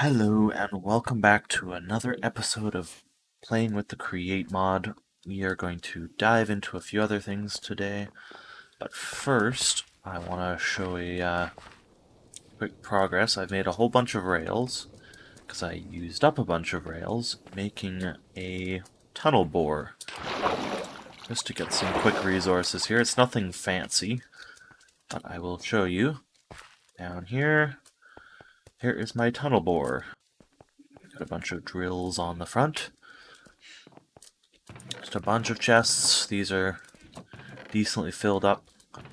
Hello and welcome back to another episode of Playing with the Create mod. We are going to dive into a few other things today, but first I want to show a quick progress. I've made a whole bunch of rails, because I used up a bunch of rails, making a tunnel bore. Just to get some quick resources here. It's nothing fancy, but I will show you. Down here, here is my tunnel bore. Got a bunch of drills on the front. Just a bunch of chests. These are decently filled up.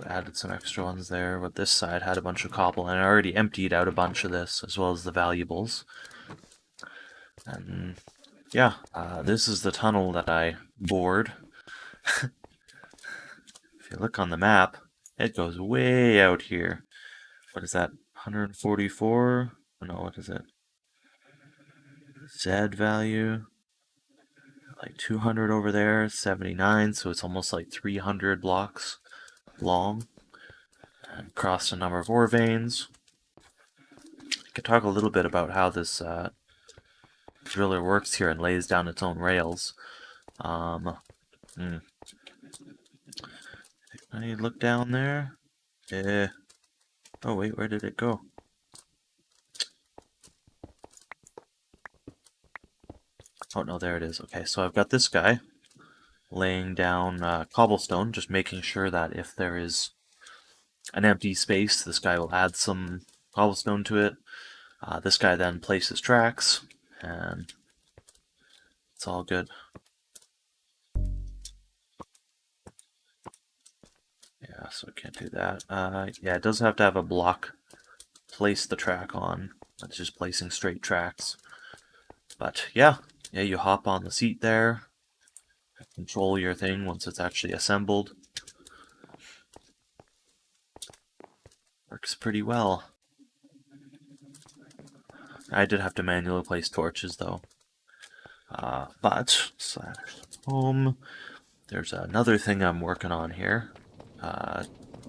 Added some extra ones there, but this side had a bunch of cobble, and I already emptied out a bunch of this, as well as the valuables. And yeah, this is the tunnel that I bored. If you look on the map, it goes way out here. What is that, 144? Oh, no, what is it? Z value? Like 200 over there, 79, so it's almost like 300 blocks long. And crossed a number of ore veins. I could talk a little bit about how this driller works here and lays down its own rails. I look down there. Oh wait, where did it go? Oh no, there it is. Okay, so I've got this guy laying down cobblestone, just making sure that if there is an empty space, this guy will add some cobblestone to it. This guy then places tracks, and it's all good. Yeah, so I can't do that. Yeah, it does have to have a block place the track on. It's just placing straight tracks. But yeah, you hop on the seat there, control your thing once it's actually assembled. Works pretty well. I did have to manually place torches though. But slash home. There's another thing I'm working on here.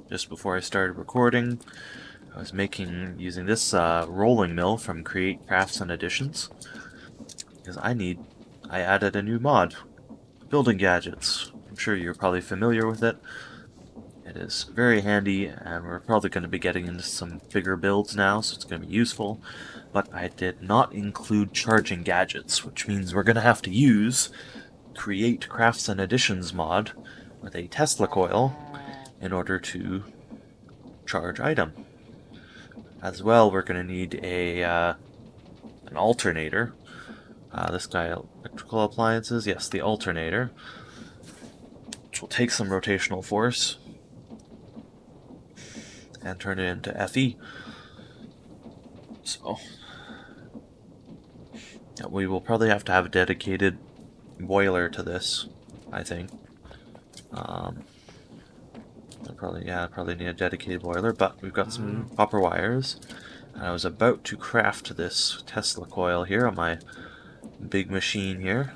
Just before I started recording, I was using this rolling mill from Create Crafts and Additions, because I added a new mod, Building Gadgets. I'm sure you're probably familiar with it. It is very handy, and we're probably going to be getting into some bigger builds now, so it's going to be useful. But I did not include charging gadgets, which means we're going to have to use Create Crafts and Additions mod with a Tesla coil in order to charge item. As well, we're going to need an alternator. This guy, electrical appliances, yes, the alternator, which will take some rotational force and turn it into FE. So, yeah, we will probably have to have a dedicated boiler to this, I think. Probably need a dedicated boiler, but we've got some copper wires. And I was about to craft this Tesla coil here on my big machine here.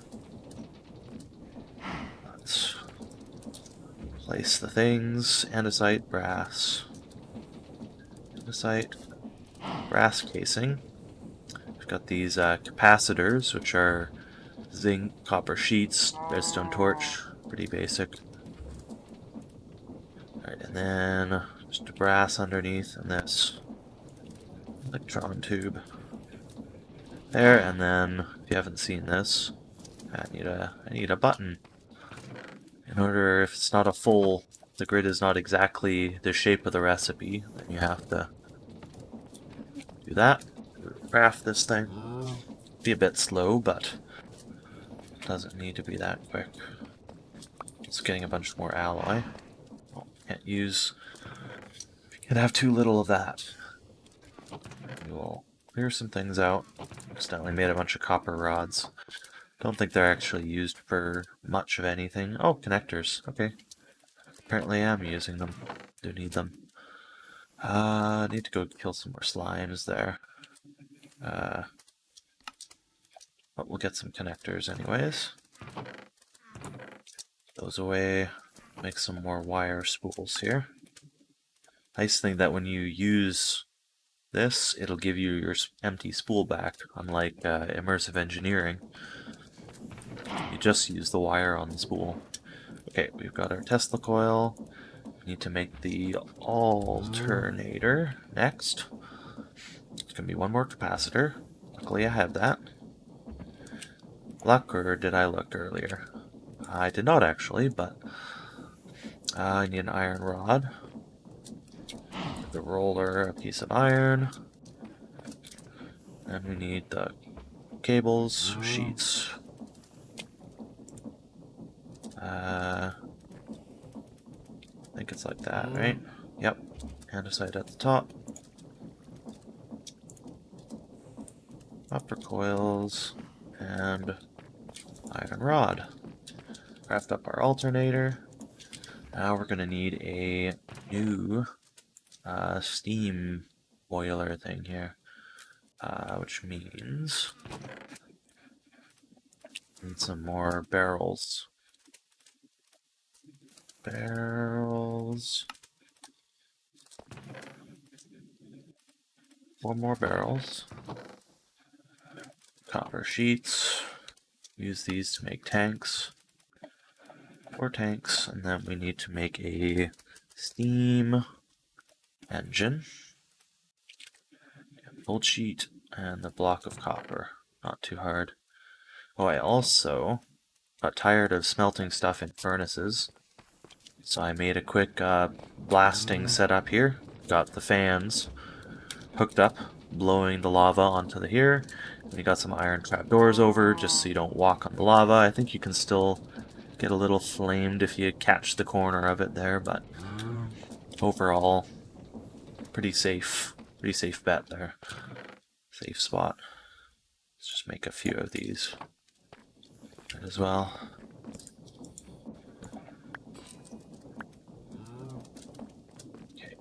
Let's place the things. Andesite, brass. Andesite, brass casing. We've got these capacitors, which are zinc, copper sheets, redstone torch, pretty basic. Alright, and then just a brass underneath, and this electron tube. There, and then, if you haven't seen this, I need a button. In order, if it's not a full, the grid is not exactly the shape of the recipe, then you have to do that. Craft this thing. Be a bit slow, but it doesn't need to be that quick. Just getting a bunch more alloy. Oh, can't have too little of that. We will clear some things out. Accidentally made a bunch of copper rods. Don't think they're actually used for much of anything. Oh, connectors. Okay. Apparently I am using them. Do need them. Need to go kill some more slimes there. But we'll get some connectors anyways. Those away. Make some more wire spools here. Nice thing that when you use this, it'll give you your empty spool back, unlike immersive engineering. You just use the wire on the spool. Okay, we've got our Tesla coil. We need to make the alternator next. It's going to be one more capacitor. Luckily I have that. Luck, or did I look earlier? I did not actually, but I need an iron rod. The roller, a piece of iron. And we need the cables, sheets. I think it's like that, right? Yep. Andesite at the top. Copper coils. And iron rod. Craft up our alternator. Now we're going to need a new steam boiler thing here. Which means need some more barrels. Barrels. 4 more barrels. Copper sheets. Use these to make tanks. 4 tanks, and then we need to make a steam engine. Full sheet and a block of copper. Not too hard. Oh, I also got tired of smelting stuff in furnaces, so I made a quick blasting setup here. Got the fans hooked up, blowing the lava onto the here. And we got some iron trapdoors over, just so you don't walk on the lava. I think you can still get a little flamed if you catch the corner of it there, but overall, pretty safe bet there. Safe spot. Let's just make a few of these as well. Okay.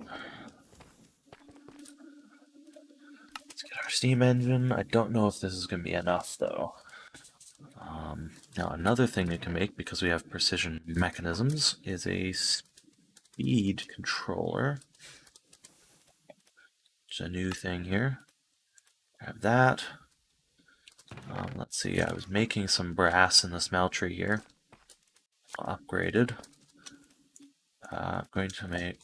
Let's get our steam engine. I don't know if this is going to be enough, though. Now, another thing we can make, because we have precision mechanisms, is a speed controller. It's a new thing here. Grab that. Let's see, I was making some brass in the smeltery here. Upgraded. I'm going to make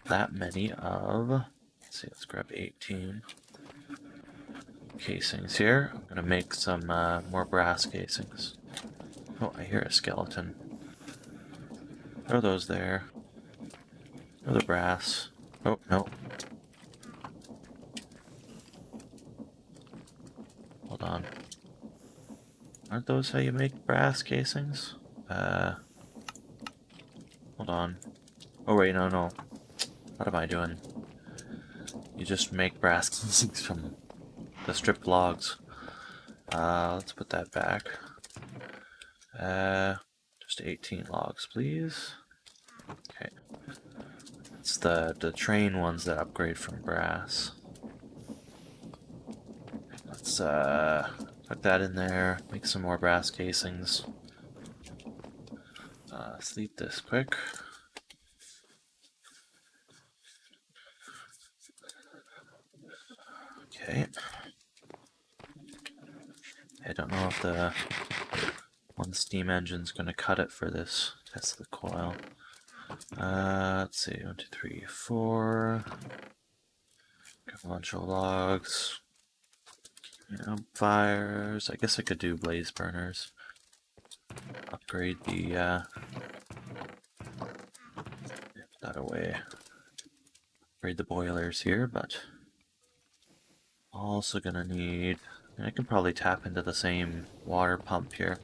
that many of, let's see, let's grab 18 casings here. I'm going to make some more brass casings. Oh, I hear a skeleton. Throw those there. Throw the brass. Oh, no. Hold on. Aren't those how you make brass casings? Hold on. Oh wait, no. What am I doing? You just make brass casings from the stripped logs. Let's put that back. Just 18 logs, please. Okay. It's the train ones that upgrade from brass. Let's put that in there, make some more brass casings. Sleep this quick. Okay. I don't know if the one steam engine's gonna cut it for this Tesla coil. Let's see, 1, 2, 3, 4. Got a bunch of logs. Fires. I guess I could do blaze burners. Upgrade the put that away. Upgrade the boilers here, but also gonna need, I can probably tap into the same water pump here.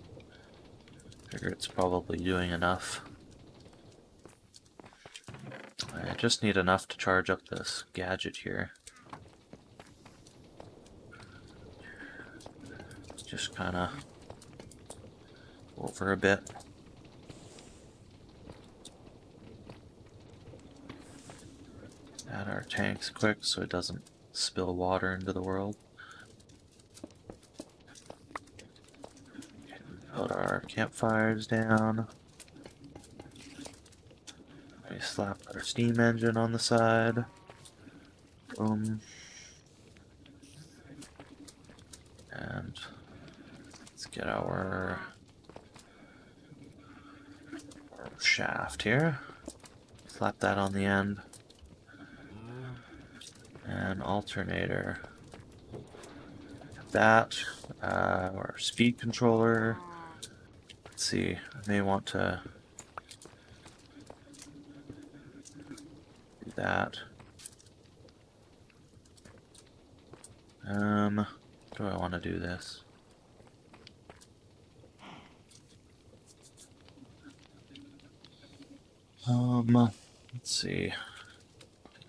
Figure it's probably doing enough. I just need enough to charge up this gadget here. Just kinda over a bit. Add our tanks quick so it doesn't spill water into the world. Put our campfires down. We slap our steam engine on the side. Boom. And let's get our shaft here. Slap that on the end. And alternator. That. Our speed controller. Let's see. I may want to do that. Do I want to do this? Let's see.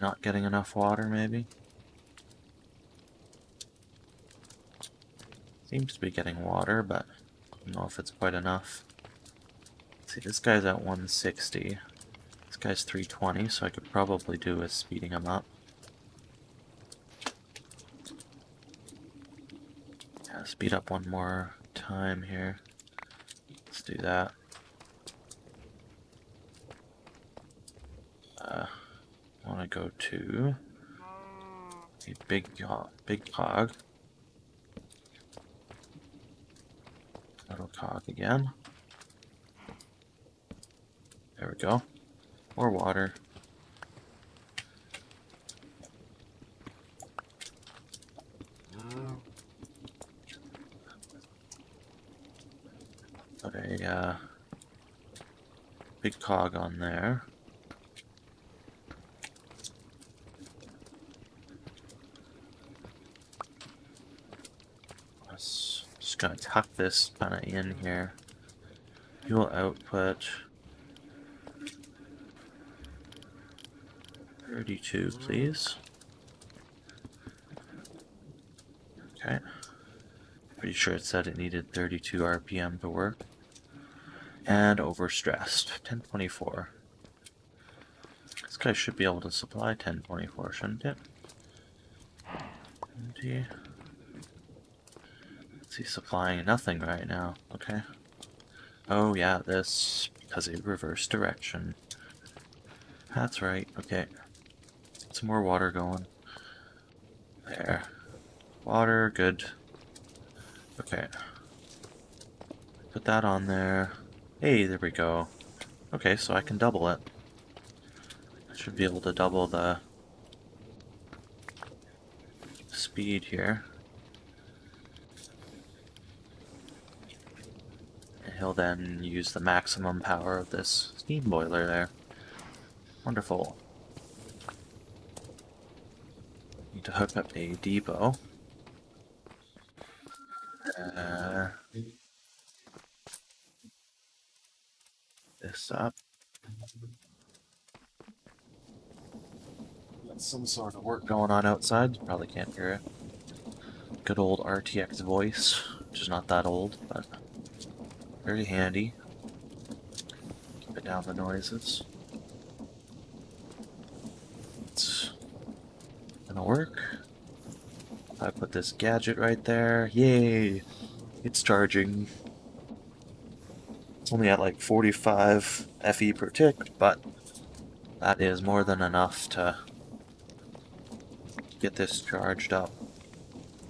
Not getting enough water, maybe? Seems to be getting water, but I don't know if it's quite enough. Let's see, this guy's at 160. This guy's 320, so I could probably do with speeding him up. Yeah, speed up one more time here. Let's do that. I want to go to a big cog. Little cog again. There we go. More water. Put a big cog on there. Just gonna tuck this kind of in here. Fuel output 32, please. Okay. Pretty sure it said it needed 32 RPM to work. And overstressed, 1024. This guy should be able to supply 1024, shouldn't it? 20. Is he supplying nothing right now? Okay. Oh yeah, this, because of reverse direction. That's right, okay. Some more water going. There. Water, good. Okay. Put that on there. Hey, there we go. Okay, so I can double it. I should be able to double the speed here. And he'll then use the maximum power of this steam boiler there. Wonderful. Need to hook up a depot. This up. Got some sort of work going on outside. You probably can't hear it. Good old RTX voice, which is not that old, but very handy. Keep it down the noises. It's gonna work. I put this gadget right there. Yay! It's charging. It's only at like 45 FE per tick, but that is more than enough to get this charged up.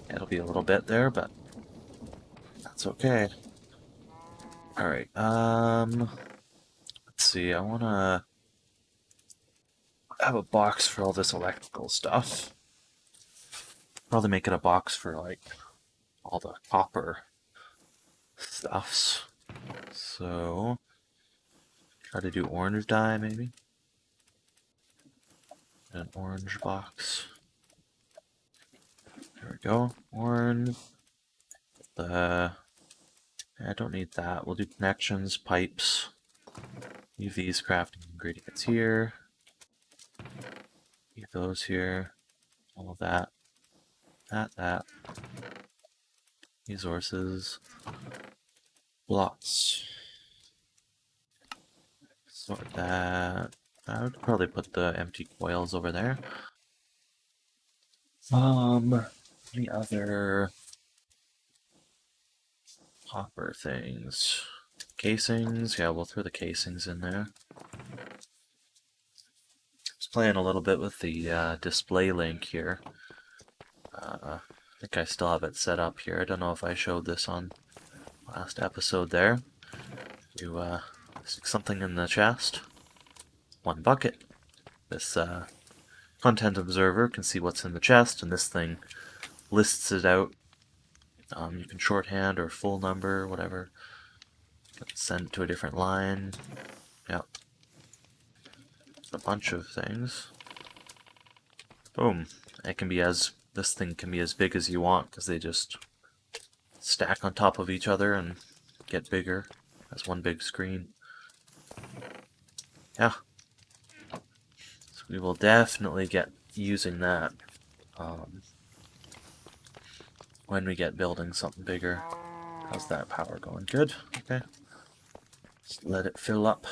It'll be a little bit there, but that's okay. Alright, let's see, I wanna have a box for all this electrical stuff. Probably make it a box for like all the copper stuffs. So try to do orange dye maybe. An orange box. There we go. Orange. I don't need that. We'll do connections, pipes. Leave these crafting ingredients here. Leave those here. All of that. That. Resources. Blocks. Sort that. I would probably put the empty coils over there. Any other copper things? Casings? Yeah, we'll throw the casings in there. playing a little bit with the display link here. I think I still have it set up here. I don't know if I showed this on last episode there. You stick something in the chest, one bucket. This content observer can see what's in the chest, and this thing lists it out. You can shorthand or full number, whatever. Send it to a different line. Yep. A bunch of things. Boom. This thing can be as big as you want because they just stack on top of each other and get bigger as one big screen. Yeah. So we will definitely get using that when we get building something bigger. How's that power going? Good. Okay. Just let it fill up.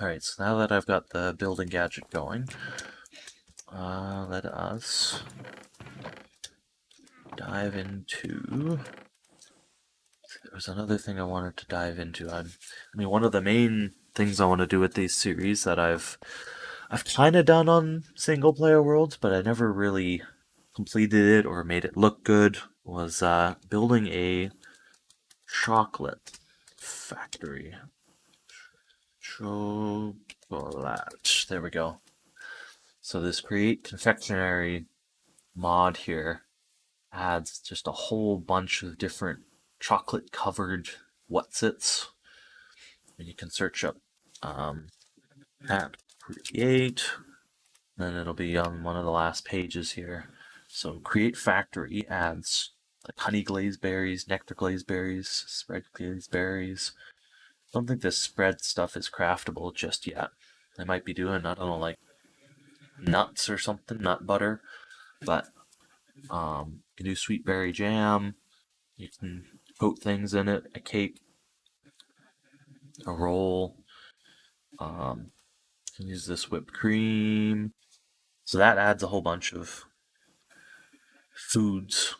Alright, so now that I've got the building gadget going, let us dive into... There was another thing I wanted to dive into. I mean, one of the main things I want to do with these series that I've kind of done on single player worlds, but I never really completed it or made it look good, was building a chocolate factory. Chocolate. There we go. So this create confectionery mod here adds just a whole bunch of different chocolate covered whatsits. And you can search up at create, then it'll be on one of the last pages here. So create factory adds like honey glazed berries, nectar glazed berries, spread glazed berries. I don't think this spread stuff is craftable just yet. They might be doing, I don't know, like nuts or something, nut butter. But you can do sweet berry jam. You can coat things in it, a cake, a roll. You can use this whipped cream. So that adds a whole bunch of foods.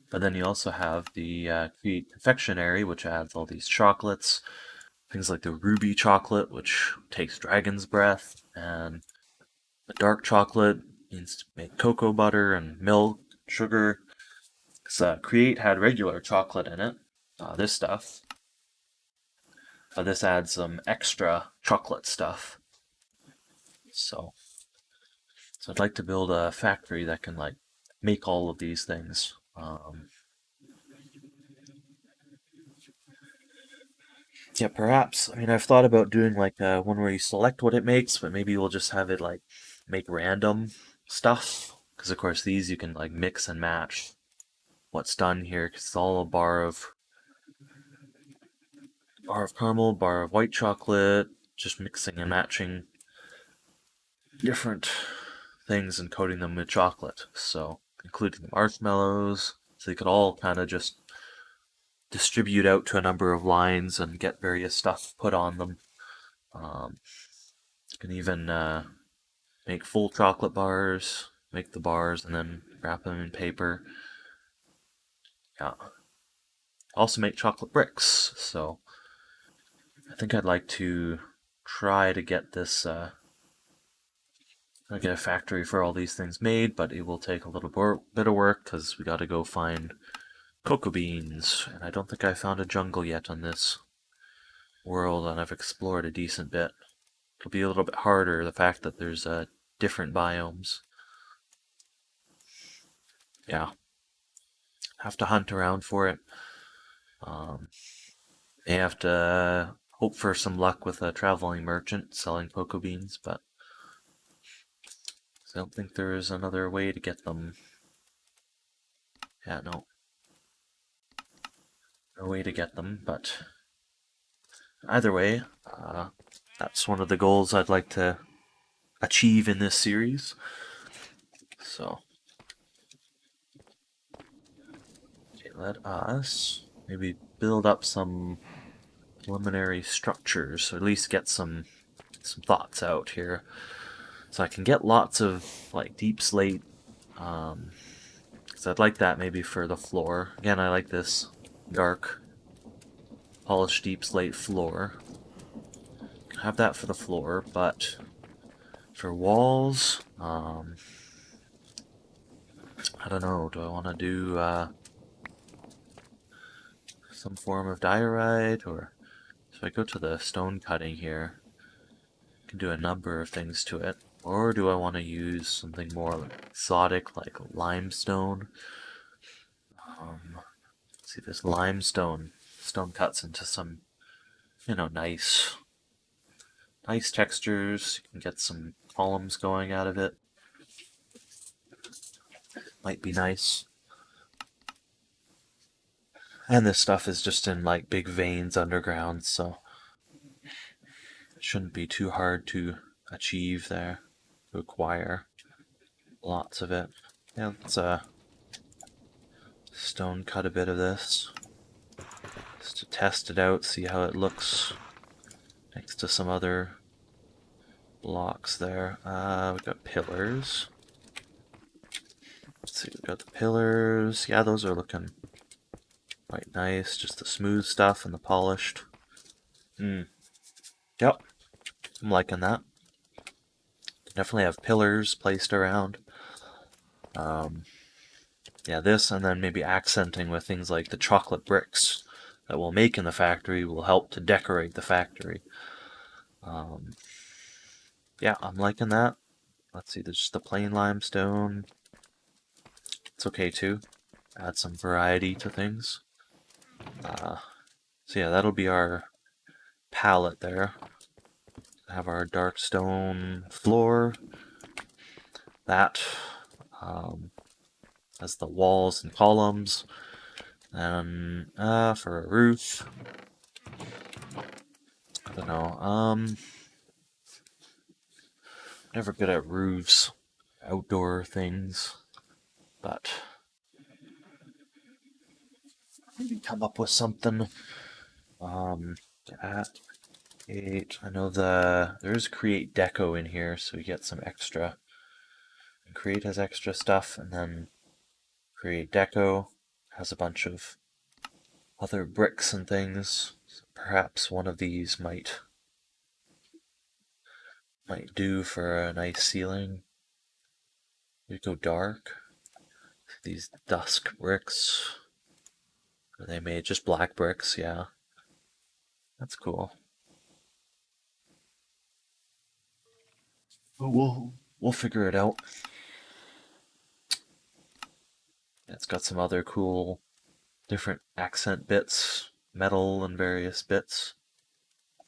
But then you also have the Create Confectionery, which adds all these chocolates. Things like the ruby chocolate, which takes dragon's breath, and the dark chocolate means to make cocoa butter and milk, sugar. Because Create had regular chocolate in it, this stuff. But this adds some extra chocolate stuff. So I'd like to build a factory that can like make all of these things. Yeah, perhaps. I mean, I've thought about doing like one where you select what it makes, but maybe we'll just have it like make random stuff. Because of course these you can like mix and match what's done here. Because it's all a bar of caramel, bar of white chocolate, just mixing and matching different things and coating them with chocolate. So including the marshmallows, so they could all kind of just distribute out to a number of lines and get various stuff put on them. You can even make full chocolate bars, make the bars, and then wrap them in paper. Yeah. Also make chocolate bricks. So I think I'd like to try to get this. Get a factory for all these things made, but it will take a little bit of work because we got to go find cocoa beans, and I don't think I found a jungle yet on this world, and I've explored a decent bit. It'll be a little bit harder, the fact that there's different biomes. Yeah. Have to hunt around for it. May have to hope for some luck with a traveling merchant selling cocoa beans, but I don't think there is another way to get them. Yeah, no. No way to get them, but either way, that's one of the goals I'd like to achieve in this series. So, okay, let us maybe build up some preliminary structures, or at least get some thoughts out here. So I can get lots of like deep slate, because I'd like that maybe for the floor. Again, I like this dark, polished deep slate floor. have that for the floor, but for walls, I don't know. Do I want to do some form of diorite, or if I go to the stone cutting here, I can do a number of things to it. Or do I want to use something more exotic, like limestone? See, this limestone stone cuts into some, nice textures. You can get some columns going out of it. Might be nice. And this stuff is just in like big veins underground, so it shouldn't be too hard to achieve there, to acquire lots of it. Yeah, let's stone cut a bit of this just to test it out, see how it looks next to some other blocks there. We've got pillars. Let's see, we've got the pillars. Yeah, those are looking quite nice. Just the smooth stuff and the polished. Yep, I'm liking that. Definitely have pillars placed around. Yeah, this, and then maybe accenting with things like the chocolate bricks that we'll make in the factory will help to decorate the factory. Yeah, I'm liking that. Let's see, there's just the plain limestone. It's okay too. Add some variety to things. So yeah, that'll be our palette there. Have our dark stone floor. That as the walls and columns. And for a roof, I don't know. Never good at roofs, outdoor things, but maybe come up with something. At 8, I know there's create deco in here, so we get some extra. And create has extra stuff, and then create deco has a bunch of other bricks and things. So perhaps one of these might do for a nice ceiling. We go dark. These dusk bricks. Are they made just black bricks? Yeah. That's cool. But we'll figure it out. It's got some other cool different accent bits, metal and various bits.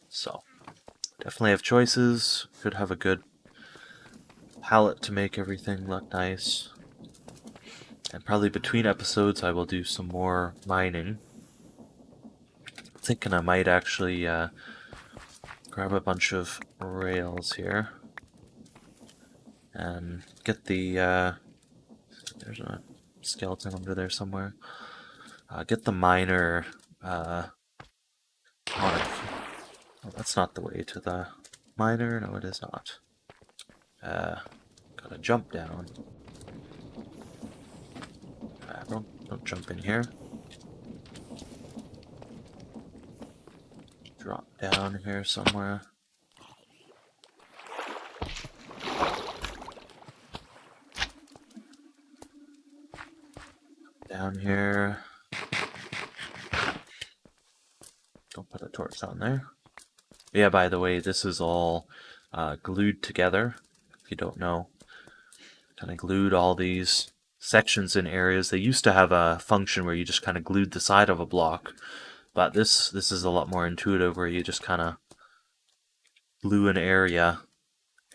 So definitely have choices. Could have a good palette to make everything look nice. And probably between episodes I will do some more mining. Thinking I might actually grab a bunch of rails here and get the there's a skeleton under there somewhere. Get the miner on it. Oh, that's not the way to the miner. No, it is not. Gotta jump down. Don't jump in here. Drop down here somewhere. Down here. Don't put a torch down there. Yeah, by the way, this is all glued together, if you don't know. Kind of glued all these sections in areas. They used to have a function where you just kind of glued the side of a block, but this is a lot more intuitive, where you just kind of glue an area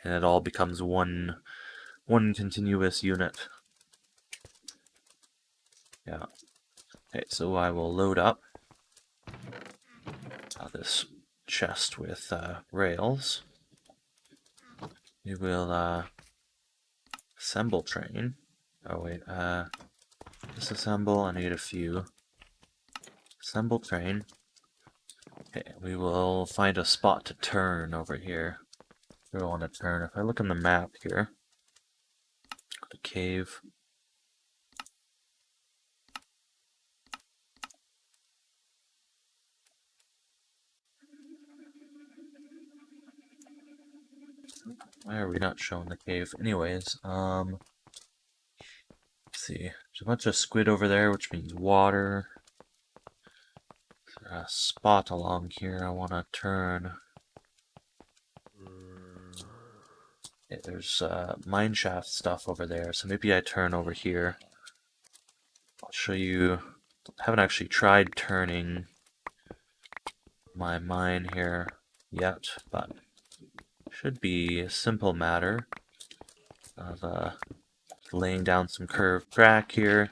and it all becomes one continuous unit. Yeah. Okay, so I will load up this chest with rails. We will assemble train. Oh wait, disassemble. I need a few. Assemble train. Okay, we will find a spot to turn over here. We don't want to turn. If I look on the map here, go to cave. Why are we not showing the cave? Anyways, let's see. There's a bunch of squid over there, which means water. There's a spot along here I want to turn. Yeah, there's mine shaft stuff over there, so maybe I turn over here. I'll show you. I haven't actually tried turning my mine here yet, but should be a simple matter of laying down some curved track here.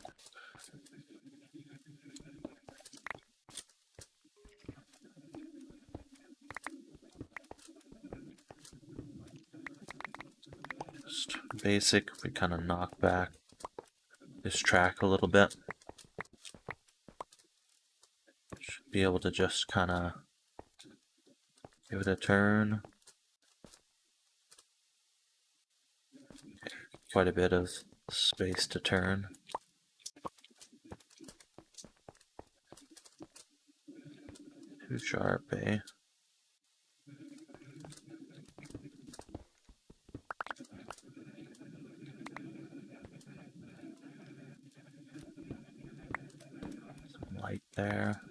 Just basic, we kind of knock back this track a little bit. Should be able to just kind of give it a turn. Quite a bit of space to turn. Too sharp, eh? Some light there.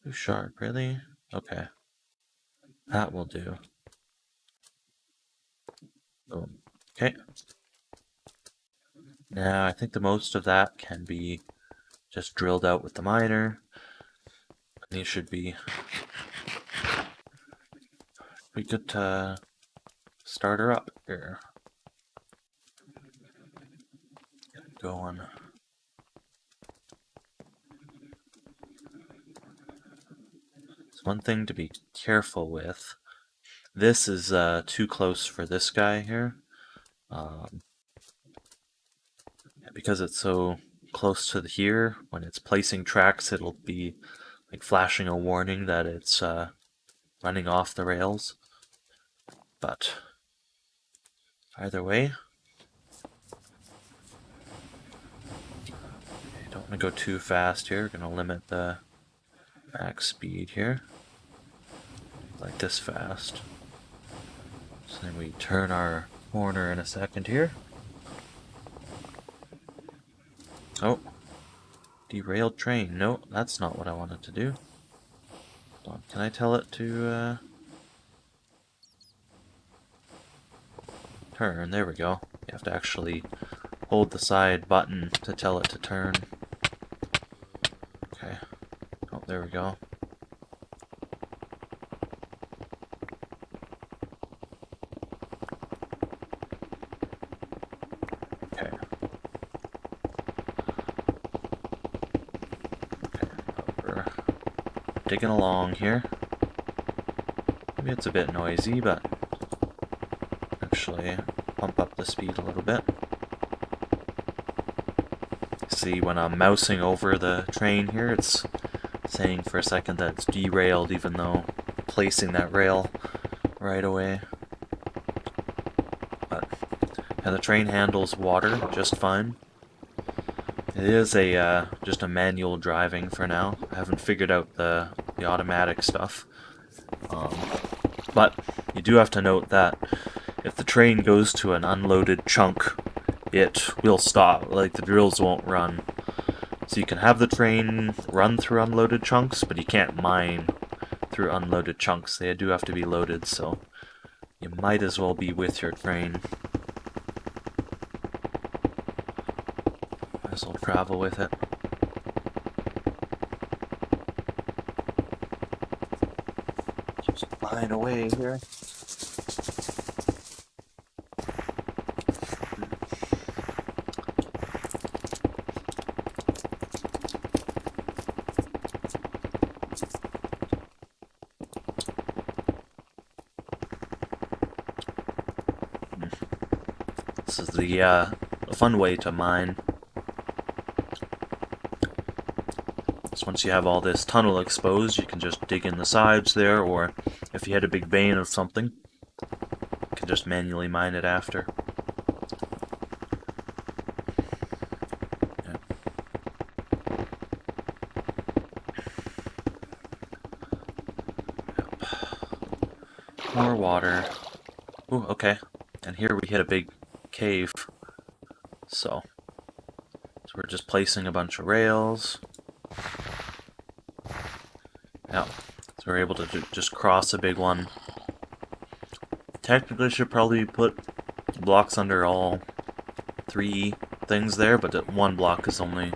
Too sharp, really? Okay. That will do. Boom. Okay. Now, I think the most of that can be just drilled out with the miner. These should be good to start her up here. Get it going. It's one thing to be careful with. This is too close for this guy here. Because it's so close to here, when it's placing tracks, it'll be like flashing a warning that it's running off the rails. But either way, I don't want to go too fast here. We're going to limit the max speed here, like this fast. So then we turn our corner in a second here. Oh, derailed train. No, that's not what I wanted to do. Hold on. Can I tell it to turn? There we go. You have to actually hold the side button to tell it to turn. Okay. Oh, there we go. Okay. We're digging along here. Maybe it's a bit noisy, but actually pump up the speed a little bit. See, when I'm mousing over the train here, it's saying for a second that it's derailed, even though placing that rail right away. But yeah, the train handles water just fine. It is just a manual driving for now. I haven't figured out the automatic stuff. But you do have to note that if the train goes to an unloaded chunk, it will stop. Like, the drills won't run. So you can have the train run through unloaded chunks, but you can't mine through unloaded chunks. They do have to be loaded, so you might as well be with your train. Might as well travel with it. Just mine away here. This is the fun way to mine. So once you have all this tunnel exposed, you can just dig in the sides there, or if you had a big vein of something, you can just manually mine it after. Yeah. Yep. More water. water. Ooh, okay. And here we hit a big cave. So we're just placing a bunch of rails. Yeah. So we're able to just cross a big one. Technically should probably put blocks under all 3 things there, but 1 block is only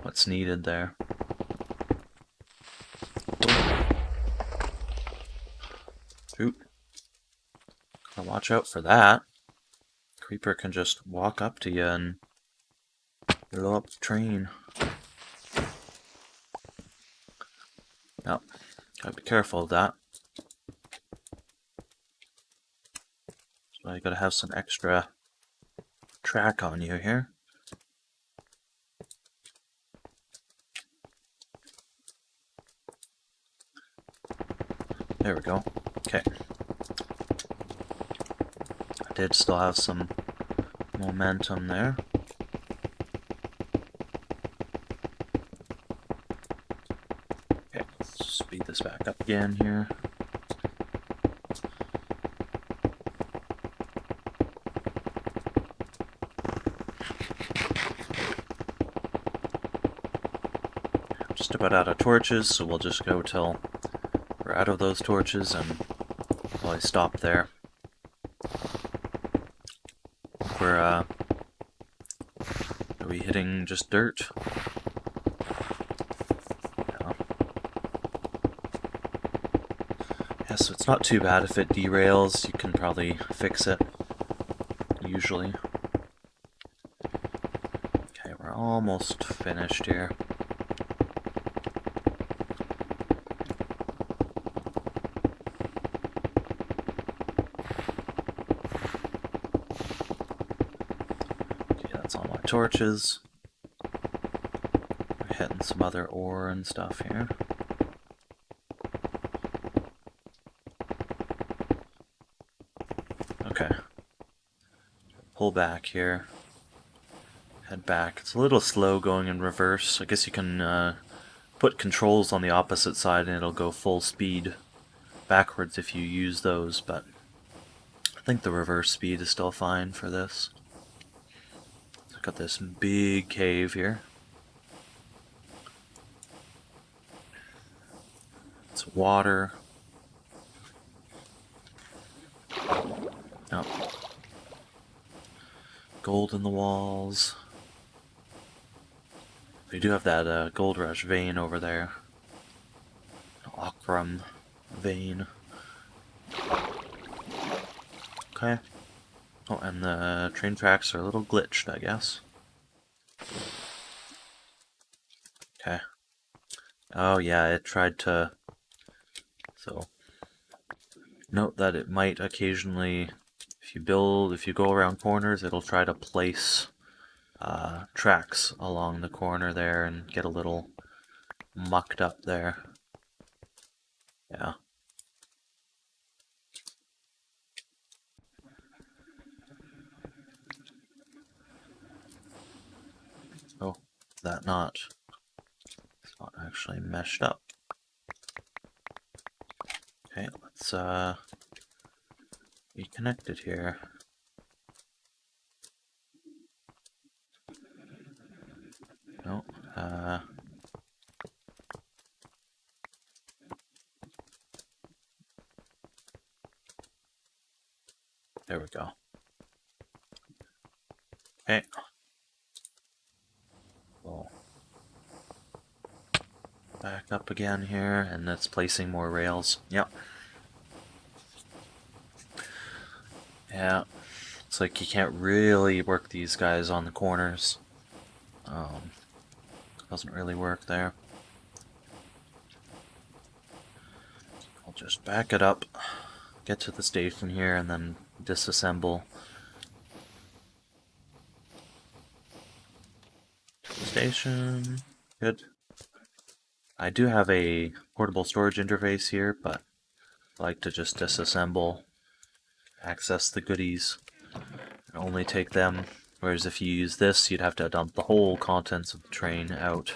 what's needed there. Shoot. Gotta watch out for that. Creeper can just walk up to you and blow up the train. Yep. Gotta be careful of that. So you gotta have some extra track on you here. There we go. Okay. I did still have some momentum there. Okay, let's speed this back up again here. Just about out of torches, so we'll just go till we're out of those torches and probably stop there. Are we hitting just dirt? No. Yeah, so it's not too bad if it derails. You can probably fix it, usually. Okay, we're almost finished here. All my torches. We're hitting some other ore and stuff here. Okay. Pull back here. Head back. It's a little slow going in reverse. I guess you can put controls on the opposite side and it'll go full speed backwards if you use those, but I think the reverse speed is still fine for this. Got this big cave here. It's water. Oh. Gold in the walls. We do have that gold rush vein over there. Ochrum vein. Okay. Oh, and the train tracks are a little glitched, I guess. Okay. Oh yeah, it tried to... So, note that it might occasionally, if you go around corners, it'll try to place tracks along the corner there and get a little mucked up there. Yeah. Oh, that not. It's not actually meshed up. Okay, let's be connected here. No, there we go. Okay. We'll back up again here, and that's placing more rails. Yep. Yeah. It's like you can't really work these guys on the corners. Doesn't really work there. I'll just back it up, get to the station here, and then disassemble. Station. Good. I do have a portable storage interface here, but I like to just disassemble, access the goodies, and only take them. Whereas if you use this, you'd have to dump the whole contents of the train out.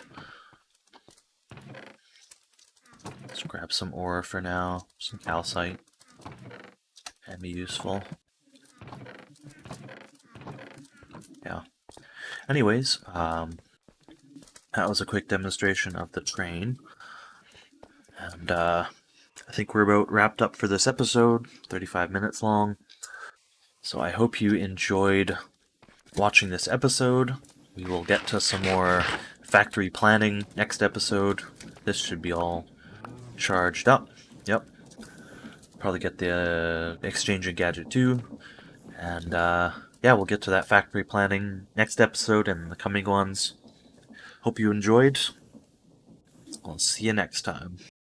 Let's grab some ore for now, some calcite. be useful. Yeah. Anyways, that was a quick demonstration of the train. And I think we're about wrapped up for this episode, 35 minutes long. So I hope you enjoyed watching this episode. We will get to some more factory planning next episode. This should be all charged up. Yep. Probably get the exchanging gadget too. And yeah, we'll get to that factory planning next episode and the coming ones. Hope you enjoyed. I'll see you next time.